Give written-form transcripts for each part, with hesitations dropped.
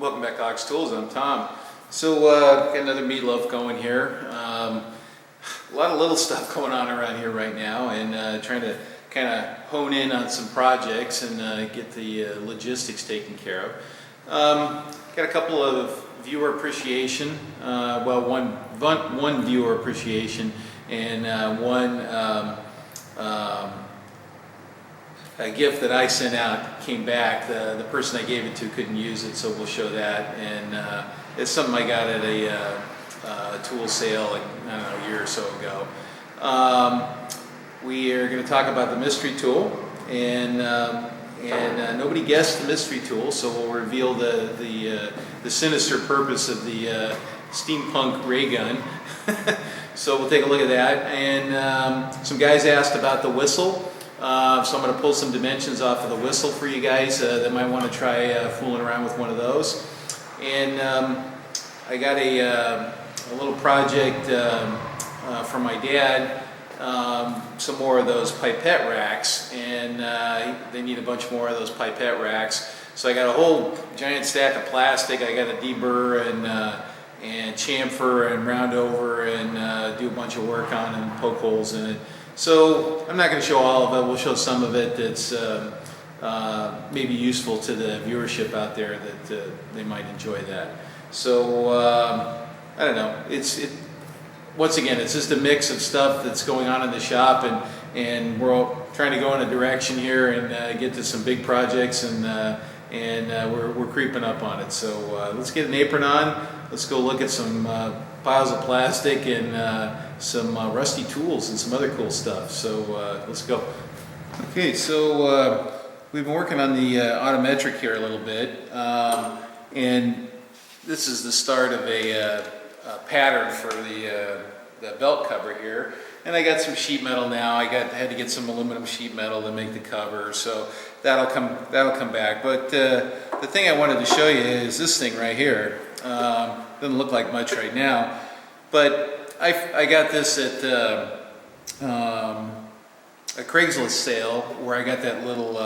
Welcome back to Ox Tools. I'm Tom. So got another Meatloaf going here. A lot of little stuff going on around here right now, and trying to kind of hone in on some projects and get the logistics taken care of. Got a couple of viewer appreciation. Well, one viewer appreciation and one a gift that I sent out came back. The person I gave it to couldn't use it, so we'll show that. And it's something I got at a tool sale, like, I don't know, a year or so ago. We are going to talk about the mystery tool, and nobody guessed the mystery tool, so we'll reveal the sinister purpose of the steampunk ray gun. So we'll take a look at that. And some guys asked about the whistle. So I'm going to pull some dimensions off of the whistle for you guys that might want to try fooling around with one of those. And I got a little project from my dad, some more of those pipette racks, and they need a bunch more of those pipette racks. So I got a whole giant stack of plastic. I got to deburr and chamfer and round over and do a bunch of work on and poke holes in it. So I'm not going to show all of it. We'll show some of it that's maybe useful to the viewership out there, that they might enjoy that. So I don't know. Once again, it's just a mix of stuff that's going on in the shop, and we're all trying to go in a direction here and get to some big projects, and we're creeping up on it. So let's get an apron on. Let's go look at some piles of plastic and some rusty tools and some other cool stuff. So let's go. Okay, so we've been working on the autometric here a little bit, and this is the start of a pattern for the belt cover here. And I got some sheet metal now. I had to get some aluminum sheet metal to make the cover, so that'll come back. But the thing I wanted to show you is this thing right here. Doesn't look like much right now, but I got this at a Craigslist sale where I got that little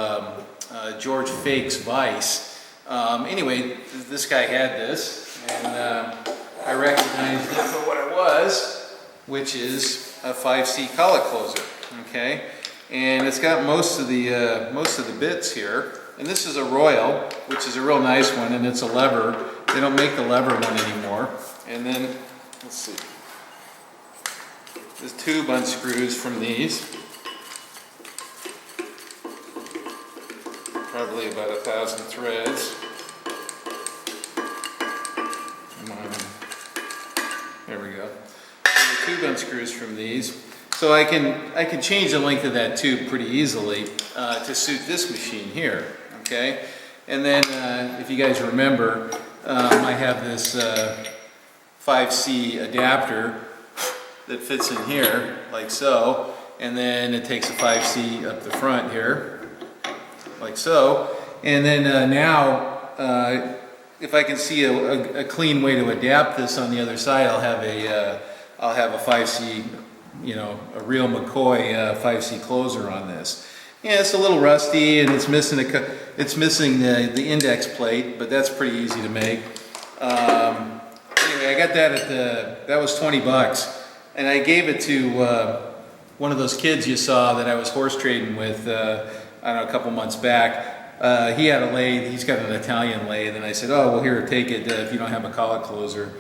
George Fakes vise. Anyway, this guy had this, and I recognized it for what it was, which is a 5C collet closer. Okay, and it's got most of the bits here. And this is a Royal, which is a real nice one, and it's a lever. They don't make the lever one anymore. And then, let's see, this tube unscrews from these. Probably about 1,000 threads. Come on. There we go. And the tube unscrews from these. So I can change the length of that tube pretty easily to suit this machine here. Okay, and then if you guys remember, I have this 5C adapter that fits in here like so, and then it takes a 5C up the front here like so, and then now if I can see a clean way to adapt this on the other side, I'll have a 5C, you know, a real McCoy 5C closer on this. Yeah, it's a little rusty, and it's missing the index plate, but that's pretty easy to make. Anyway, I got that that was 20 bucks, and I gave it to one of those kids you saw that I was horse trading with, I don't know, a couple months back. He had a lathe. He's got an Italian lathe, and I said, "Oh, well, here, take it if you don't have a collet closer."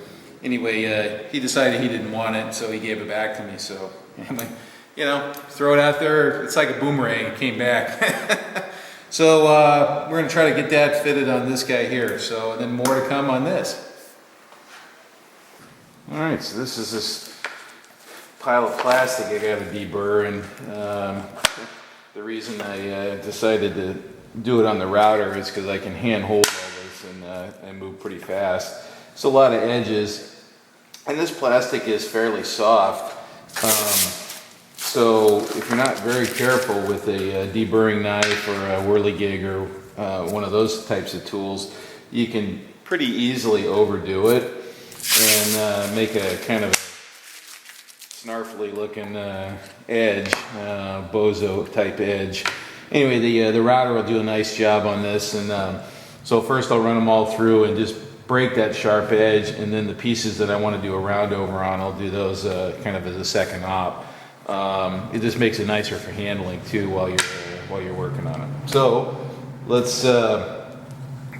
Anyway, he decided he didn't want it, so he gave it back to me. So anyway, you know, throw it out there. It's like a boomerang. It came back. So we're going to try to get that fitted on this guy here. So, and then more to come on this. All right, so this is this pile of plastic I got to deburr, and the reason I decided to do it on the router is because I can hand hold all this and move pretty fast. It's a lot of edges, and this plastic is fairly soft. So if you're not very careful with a deburring knife or a whirligig or one of those types of tools, you can pretty easily overdo it and make a kind of snarfly looking edge, bozo type edge. Anyway, the router will do a nice job on this, and So first I'll run them all through and just break that sharp edge, and then the pieces that I want to do a round over on, I'll do those kind of as a second op. It just makes it nicer for handling too while you're working on it. So let's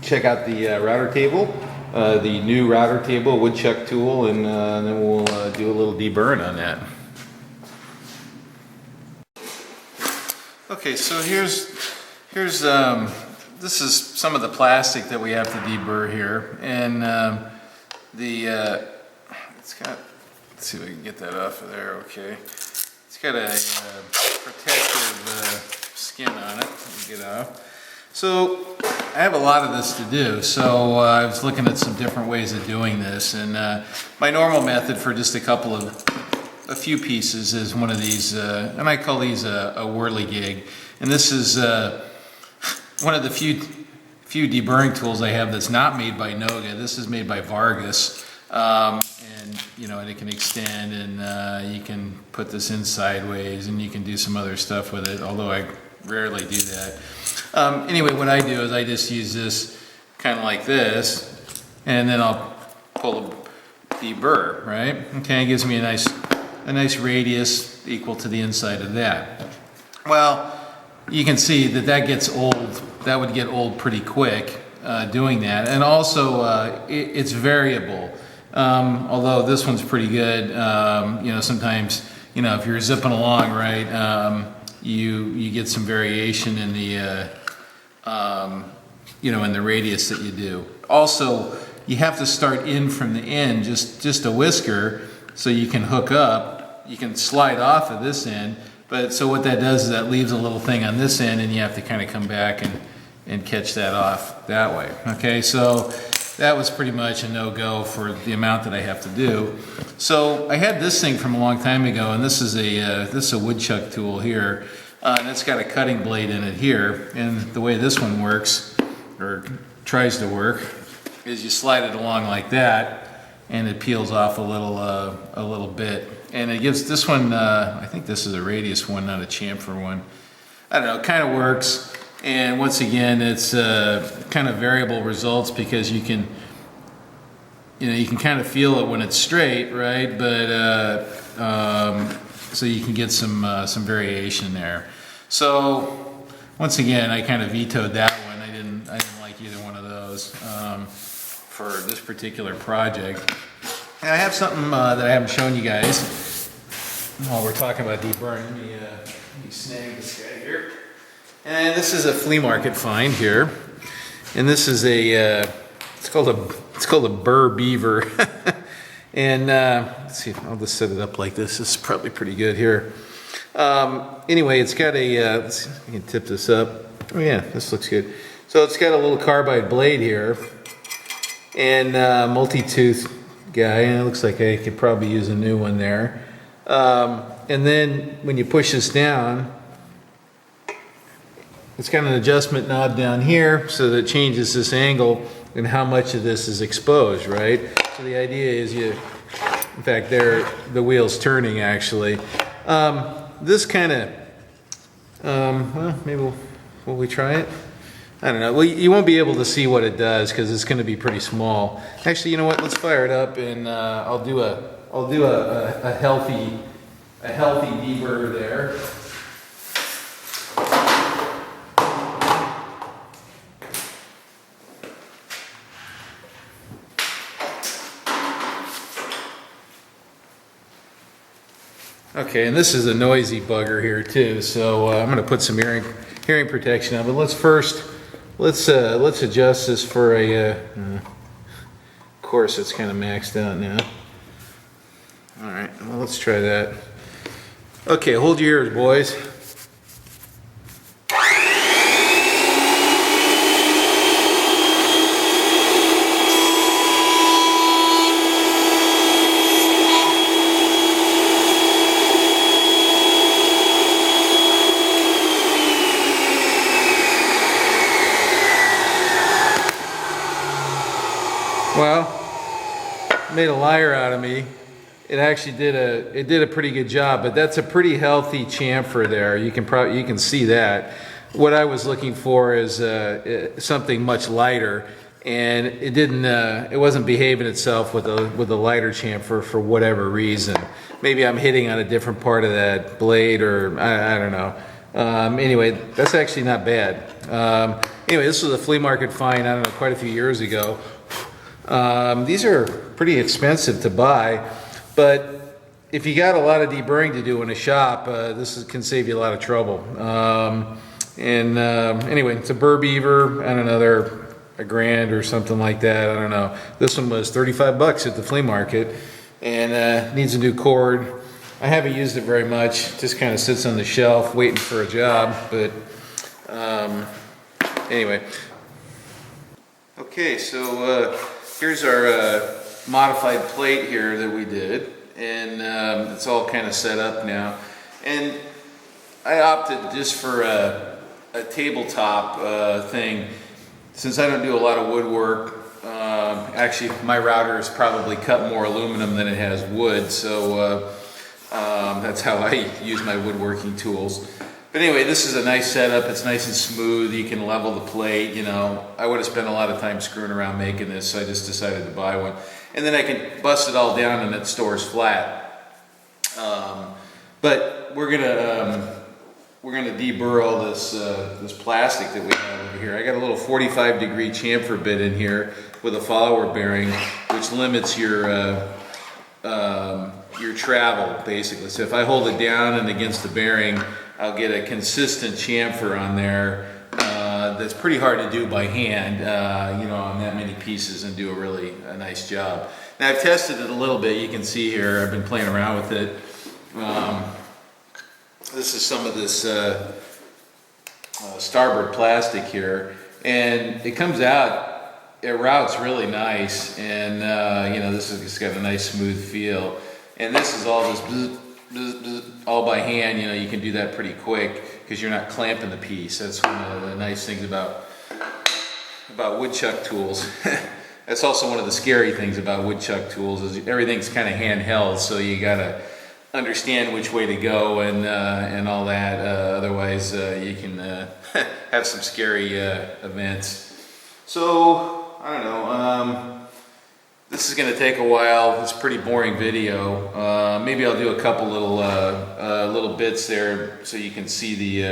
check out the router table, the new router table, woodchuck tool, and then we'll do a little deburring on that. Okay, so here's this is some of the plastic that we have to deburr here, and it's got, let's see if I can get that off of there. Okay, it's got a protective skin on it. Let me get off. So I have a lot of this to do, so I was looking at some different ways of doing this, and my normal method for just a few pieces is one of these, and I call these a whirligig, and this is one of the few deburring tools I have that's not made by Noga. This is made by Vargas, and and it can extend, and you can put this in sideways, and you can do some other stuff with it, although I rarely do that. Anyway, what I do is I just use this kind of like this, and then I'll pull a deburr, right? Okay, it gives me a nice radius equal to the inside of that. Well, you can see that gets old. That would get old pretty quick doing that, and also it's variable. Although this one's pretty good. Sometimes if you're zipping along, right, you get some variation in the in the radius that you do. Also, you have to start in from the end, just a whisker, so you can hook up. You can slide off of this end. But so what that does is that leaves a little thing on this end, and you have to kind of come back and catch that off that way. Okay, so that was pretty much a no-go for the amount that I have to do. So I had this thing from a long time ago, and this is a woodchuck tool here, and it's got a cutting blade in it here. And the way this one works, or tries to work, is you slide it along like that, and it peels off a little bit. And it gives this one, I think this is a radius one, not a chamfer one. I don't know, it kind of works. And once again, it's kind of variable results, because you can kind of feel it when it's straight, right? But so you can get some variation there. So once again, I kind of vetoed that one. I didn't like either one of those for this particular project. And I have something that I haven't shown you guys while we're talking about deburring. Let me snag this guy here. And this is a flea market find here. And this is it's called a burr beaver. And let's see, I'll just set it up like this. This is probably pretty good here. Anyway, it's got let's see if I can tip this up. Oh yeah, this looks good. So it's got a little carbide blade here, and multi-tooth guy, and it looks like I could probably use a new one there. And then when you push this down, it's got an adjustment knob down here, so that it changes this angle and how much of this is exposed, right? So the idea is in fact, the wheel's turning actually. This kind of, well, maybe will we try it? I don't know. Well, you won't be able to see what it does because it's going to be pretty small. Actually, you know what? Let's fire it up, and I'll do a healthy deburr there. Okay, and this is a noisy bugger here too, so I'm going to put some hearing protection on. But let's adjust this for a. Of course, it's kind of maxed out now. All right, well, let's try that. Okay, hold your ears, boys. Well, made a liar out of me. It actually did a pretty good job, but that's a pretty healthy chamfer there. You can see that. what I was looking for is something much lighter, and it wasn't behaving itself with a lighter chamfer for whatever reason. Maybe I'm hitting on a different part of that blade, or I don't know. Anyway, that's actually not bad. Anyway, this was a flea market find, I don't know, quite a few years ago. These are pretty expensive to buy, but if you got a lot of deburring to do in a shop, can save you a lot of trouble. Anyway, it's a burr beaver. I don't know, they're $1,000 or something like that. I don't know. This one was 35 bucks at the flea market, and needs a new cord. I haven't used it very much. Just kind of sits on the shelf waiting for a job. But anyway. Okay, so here's our modified plate here that we did, and it's all kind of set up now. And I opted just for a tabletop thing, since I don't do a lot of woodwork. Actually, my router has probably cut more aluminum than it has wood, so that's how I use my woodworking tools. But anyway, this is a nice setup. It's nice and smooth. You can level the plate. You know, I would have spent a lot of time screwing around making this, so I just decided to buy one. And then I can bust it all down and it stores flat. But we're gonna deburr all this plastic that we have over here. I got a little 45-degree chamfer bit in here with a follower bearing, which limits your travel basically. So if I hold it down and against the bearing, I'll get a consistent chamfer on there. That's pretty hard to do by hand, you know, on that many pieces, and do a nice job. Now I've tested it a little bit. You can see here I've been playing around with it. This is some of this starboard plastic here, and it comes out, it routes really nice, and you know, this has just got a nice smooth feel. And this is all just bzz, bzz, bzz, all by hand. You know, you can do that pretty quick because you're not clamping the piece. That's one of the nice things about woodchuck tools. That's also one of the scary things about woodchuck tools, is everything's kind of handheld, so you gotta understand which way to go and all that. Otherwise, you can have some scary events. So I don't know. This is going to take a while. It's a pretty boring video. Maybe I'll do a couple little bits there so you can see the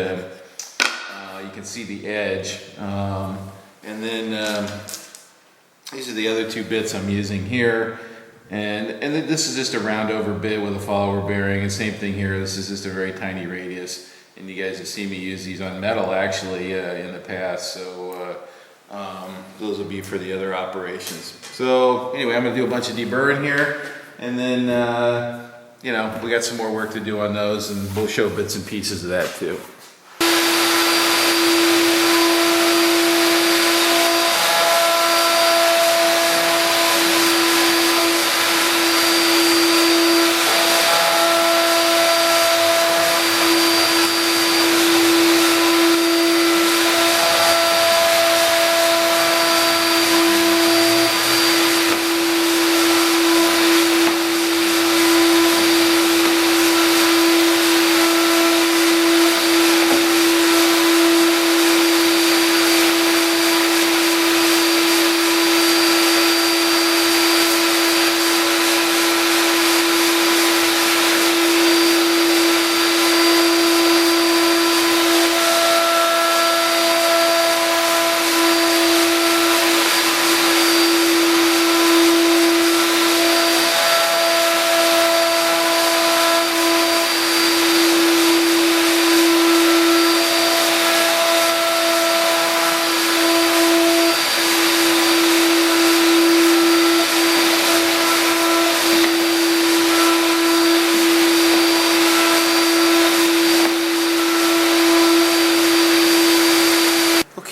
edge. And then these are the other two bits I'm using here. And then this is just a round over bit with a follower bearing. And same thing here. This is just a very tiny radius. And you guys have seen me use these on metal actually in the past. So those will be for the other operations. So anyway, I'm going to do a bunch of deburring here, and then you know, we got some more work to do on those, and we'll show bits and pieces of that too.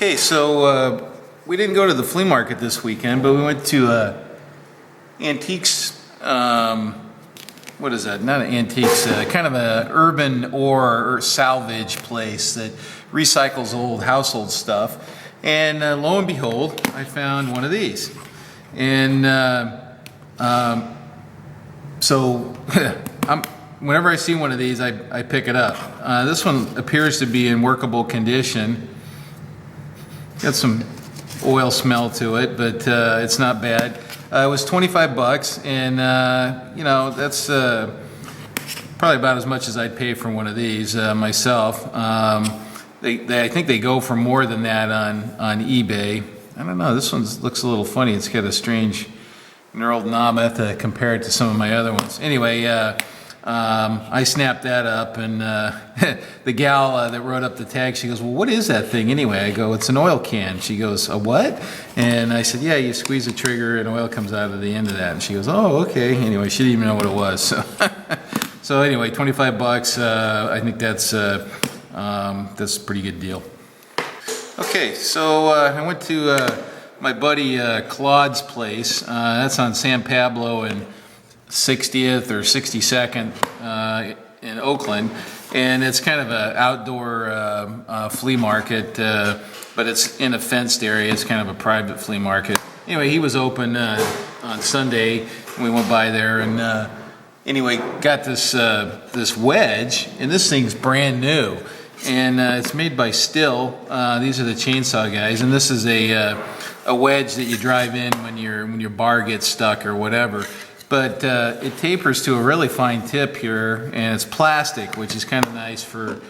Okay, so we didn't go to the flea market this weekend, but we went to antiques. What is that? Not an antiques, kind of a urban or salvage place that recycles old household stuff. And lo and behold, I found one of these. And so whenever I see one of these, I pick it up. This one appears to be in workable condition. Got some oil smell to it, but it's not bad. It was 25 bucks, and you know, that's probably about as much as I'd pay for one of these myself. I think they go for more than that on eBay. I don't know, this one looks a little funny. It's got a strange knurled knob. I have to compare it to some of my other ones. Anyway, I snapped that up, and the gal that wrote up the tag, she goes, well, what is that thing anyway? I go, it's an oil can. She goes, a what? And I said, yeah, you squeeze the trigger and oil comes out of the end of that. And she goes, oh, okay. Anyway, she didn't even know what it was. So anyway, 25 bucks. I think that's a pretty good deal. Okay, so I went to my buddy Claude's place. That's on San Pablo and 60th or 62nd in Oakland, and it's kind of an outdoor flea market, but it's in a fenced area. It's kind of a private flea market. Anyway, he was open on Sunday. We went by there, and anyway, got this this wedge, and this thing's brand new, and it's made by Still. These are the chainsaw guys, and this is a wedge that you drive in when your bar gets stuck or whatever. But it tapers to a really fine tip here, and it's plastic, which is kind of nice for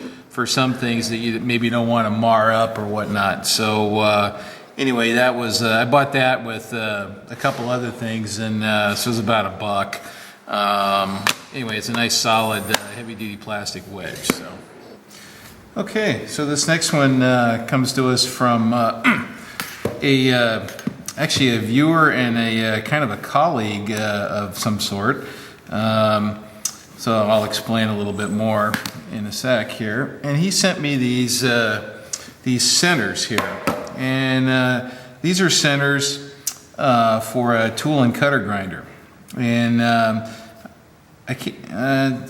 some things that you maybe don't want to mar up or whatnot. So anyway, that was I bought that with a couple other things, and so it was about $1. Anyway, it's a nice solid heavy-duty plastic wedge. So okay, so this next one comes to us from actually a viewer and a kind of a colleague of some sort. So I'll explain a little bit more in a sec here. And he sent me these centers here, and these are centers for a tool and cutter grinder. And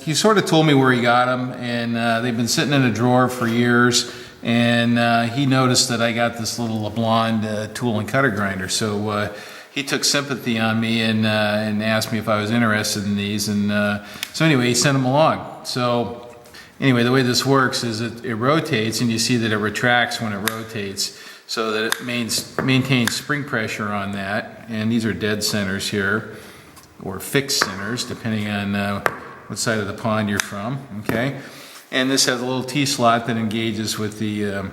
he sort of told me where he got them, and they've been sitting in a drawer for years. And he noticed that I got this little LeBlond tool and cutter grinder, so he took sympathy on me and asked me if I was interested in these, and so anyway, he sent them along. So anyway, the way this works is it rotates, and you see that it retracts when it rotates, so that it maintains spring pressure on that. And these are dead centers here, or fixed centers, depending on what side of the pond you're from. Okay. And this has a little T-slot that engages with the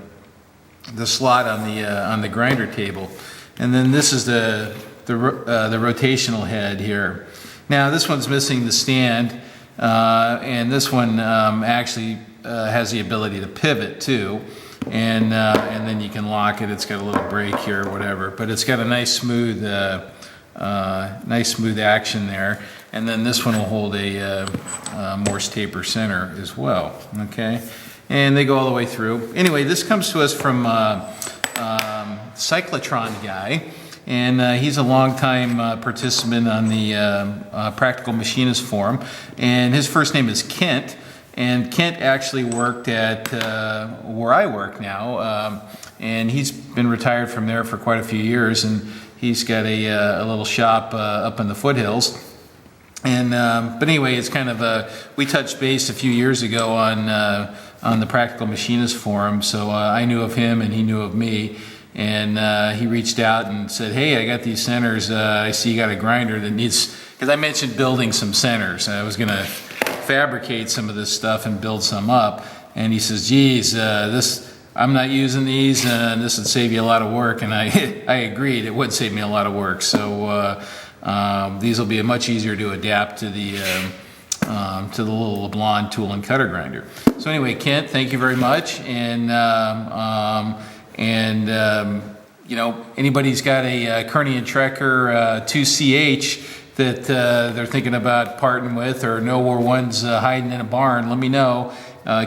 slot on the grinder table, and then this is the rotational head here. Now this one's missing the stand, and this one actually has the ability to pivot too, and then you can lock it. It's got a little brake here or whatever, but it's got a nice smooth action there. And then this one will hold a Morse taper center as well. Okay, and they go all the way through. Anyway, this comes to us from Cyclotron guy, and he's a longtime participant on the Practical Machinist forum. And his first name is Kent, and Kent actually worked at where I work now, and he's been retired from there for quite a few years, and he's got a little shop up in the foothills. And but anyway, it's kind of we touched base a few years ago on the Practical Machinist forum, so I knew of him and he knew of me, and he reached out and said, hey, I got these centers, I see you got a grinder that needs, because I mentioned building some centers. I was going to fabricate some of this stuff and build some up, and he says, geez, I'm not using these, and this would save you a lot of work. And I agreed, it would save me a lot of work. So these will be much easier to adapt to the little LeBlond tool and cutter grinder. So anyway, Kent, thank you very much. And you know, anybody's got a Kearney and Trecker 2CH that they're thinking about parting with, or know where one's hiding in a barn, let me know.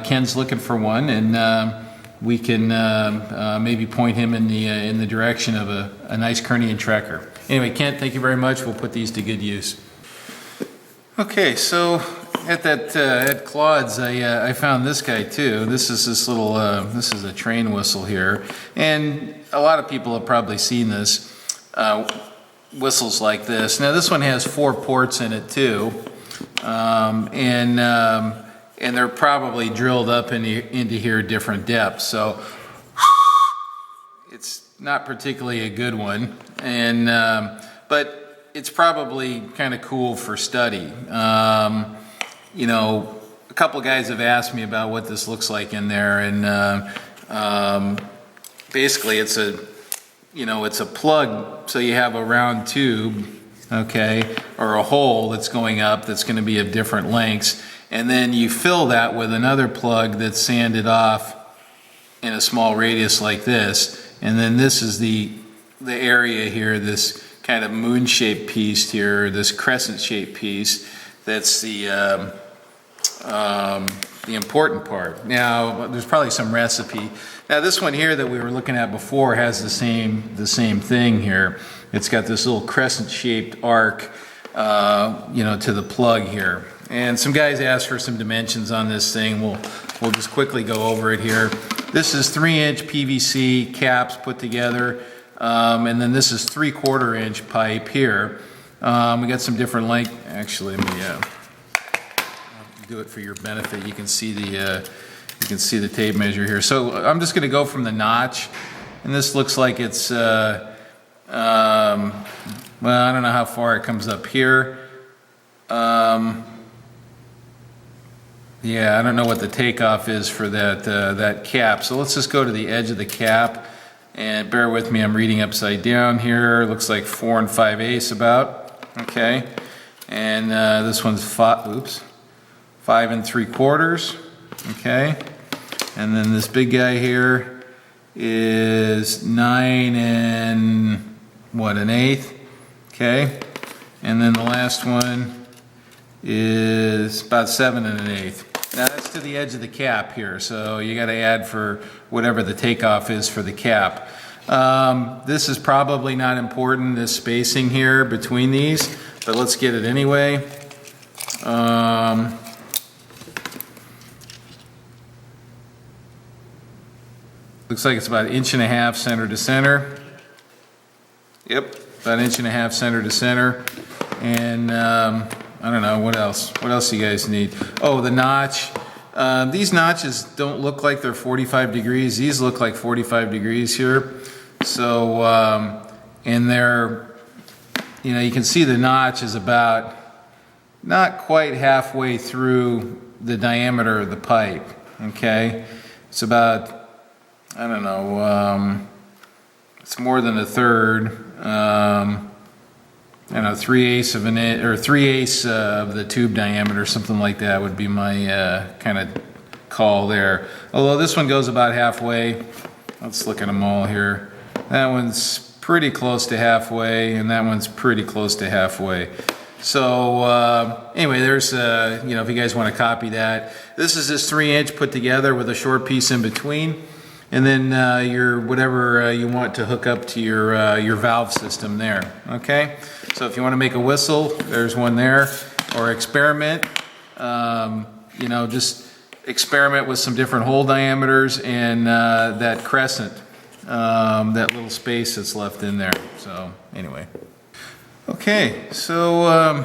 Ken's looking for one, and we can maybe point him in the direction of a nice Kearney and Trecker. Anyway, Kent, thank you very much. We'll put these to good use. Okay, so at Claude's, I found this guy too. This is this little this is a train whistle here, and a lot of people have probably seen this whistles like this. Now this one has 4 ports in it too, and they're probably drilled up into here different depths. So it's not particularly a good one, and but it's probably kind of cool for study. You know, a couple guys have asked me about what this looks like in there, and basically it's a, you know, it's a plug, so you have a round tube, okay, or a hole that's going up that's going to be of different lengths, and then you fill that with another plug that's sanded off in a small radius like this, and then this is the area here, this kind of moon-shaped piece here, this crescent-shaped piece, that's the important part. Now, there's probably some recipe. Now, this one here that we were looking at before has the same thing here. It's got this little crescent-shaped arc, you know, to the plug here. And some guys asked for some dimensions on this thing. We'll just quickly go over it here. This is 3-inch PVC caps put together, and then this is 3/4-inch pipe here. We got some different length. Actually, let me do it for your benefit. You can see the tape measure here. So I'm just going to go from the notch, and this looks like it's well, I don't know how far it comes up here. Yeah, I don't know what the takeoff is for that cap. So let's just go to the edge of the cap, and bear with me, I'm reading upside down here. Looks like 4 5/8 about. Okay, and this one's 5 3/4. Okay, and then this big guy here is 9 1/8. Okay, and then the last one is about 7 1/8. Now that's to the edge of the cap here, so you got to add for whatever the takeoff is for the cap. This is probably not important, this spacing here between these, but let's get it anyway. Looks like it's about 1.5 inches center to center. Yep, about 1.5 inches center to center. And I don't know, what else? What else do you guys need? Oh, the notch. These notches don't look like they're 45 degrees. These look like 45 degrees here. So, and they're, you know, you can see the notch is about not quite halfway through the diameter of the pipe. Okay, it's about, I don't know, it's more than a third. I don't know, 3/8 of an inch, or 3/8 of the tube diameter, something like that would be my kind of call there. Although this one goes about halfway. Let's look at them all here. That one's pretty close to halfway, and that one's pretty close to halfway. So anyway, there's, you know, if you guys want to copy that. This is this 3-inch put together with a short piece in between. And then your whatever you want to hook up to your valve system there. Okay, so if you want to make a whistle, there's one there, or experiment. You know, just experiment with some different hole diameters and that crescent, that little space that's left in there. So anyway, okay, so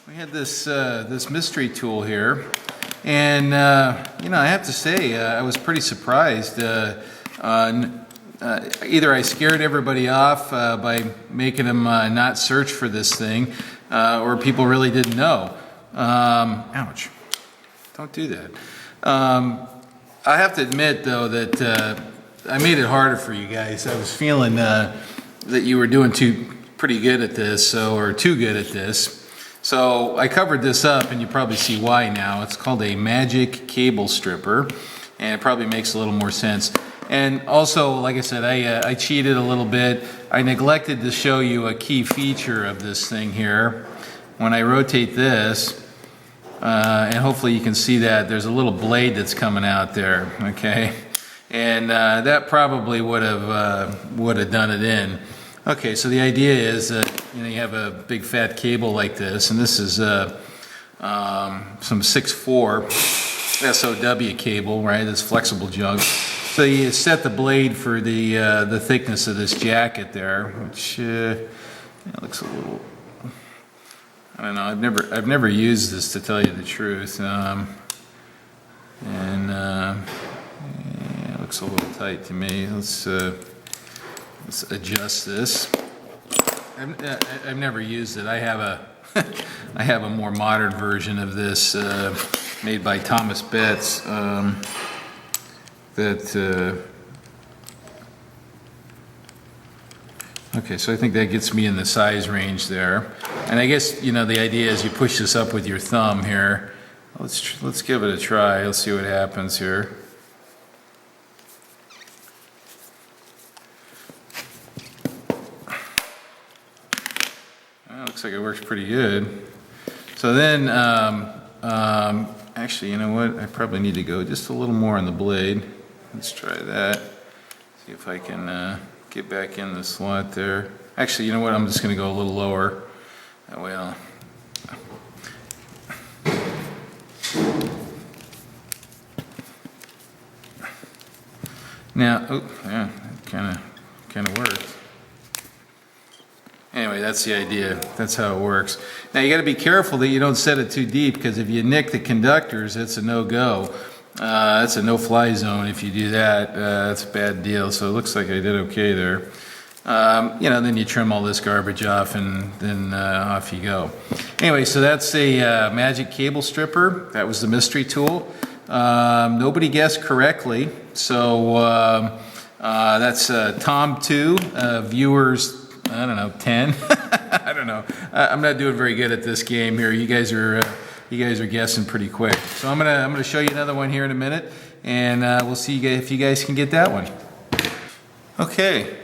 we had this this mystery tool here. And, you know, I have to say, I was pretty surprised. Either I scared everybody off by making them not search for this thing, or people really didn't know. Ouch. Don't do that. I have to admit, though, that I made it harder for you guys. I was feeling that you were doing pretty good at this, or too good at this. So I covered this up, and you probably see why now. It's called a magic cable stripper, and it probably makes a little more sense. And also, like I said, I cheated a little bit. I neglected to show you a key feature of this thing here. When I rotate this, and hopefully you can see that, there's a little blade that's coming out there, okay? And that probably would have done it in. Okay, so the idea is that, you know, you have a big fat cable like this, and this is some 6/4 SOW cable, right? This flexible jug. So you set the blade for the thickness of this jacket there, which looks a little. I don't know. I've never used this, to tell you the truth. Yeah, it looks a little tight to me. Let's adjust this. I've never used it. I have a I have a more modern version of this made by Thomas Betts okay, so I think that gets me in the size range there. And I guess, you know, the idea is you push this up with your thumb here. Let's give it a try. Let's see what happens here. Looks like it works pretty good. So then, actually, you know what? I probably need to go just a little more on the blade. Let's try that. See if I can get back in the slot there. Actually, you know what? I'm just going to go a little lower. That way I'll... Now, oh, yeah, it kind of worked. Anyway, that's the idea. That's how it works. Now you got to be careful that you don't set it too deep, because if you nick the conductors, it's a no-go. That's a no-fly zone if you do that. That's a bad deal. So it looks like I did okay there. You know, then you trim all this garbage off, and then off you go. Anyway, so that's a magic cable stripper. That was the mystery tool. Nobody guessed correctly. So that's Tom 2, viewers, I don't know, 10. I don't know. I'm not doing very good at this game here. You guys are guessing pretty quick. So I'm gonna show you another one here in a minute, and we'll see if you guys can get that one. Okay.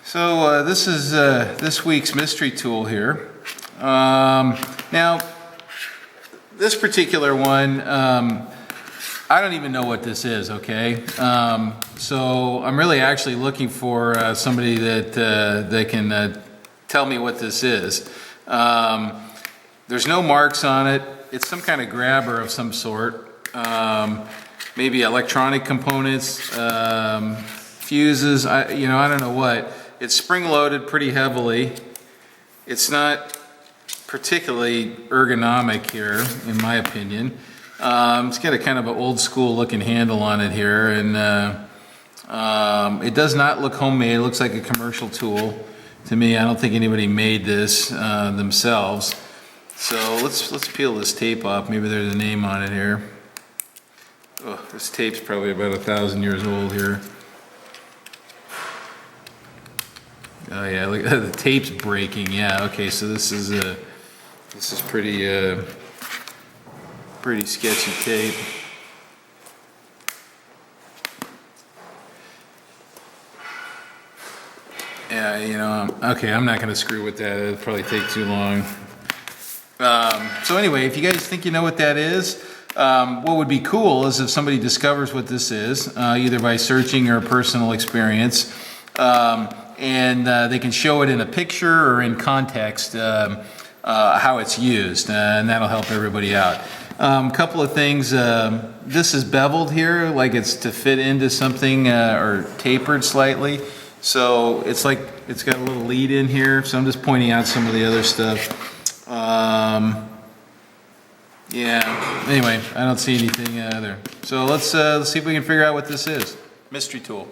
So this is this week's mystery tool here. Now, this particular one, I don't even know what this is, okay? So I'm really actually looking for somebody that can tell me what this is. There's no marks on it. It's some kind of grabber of some sort. Maybe electronic components, fuses, I don't know what. It's spring-loaded pretty heavily. It's not particularly ergonomic here, in my opinion. It's got a kind of an old school looking handle on it here, and it does not look homemade. It looks like a commercial tool to me. I don't think anybody made this themselves. So let's peel this tape off. Maybe there's a name on it here. Oh, this tape's probably about 1,000 years old here. Oh yeah, look, the tape's breaking. Yeah, okay, so this is pretty pretty sketchy tape. Yeah, okay, I'm not going to screw with that. It'll probably take too long. So anyway, if you guys think you know what that is, what would be cool is if somebody discovers what this is, either by searching or personal experience, and they can show it in a picture or in context how it's used, and that'll help everybody out. Couple of things. This is beveled here, like it's to fit into something, or tapered slightly. So it's like it's got a little lead in here. So I'm just pointing out some of the other stuff. Yeah. Anyway, I don't see anything there. So let's see if we can figure out what this is. Mystery tool.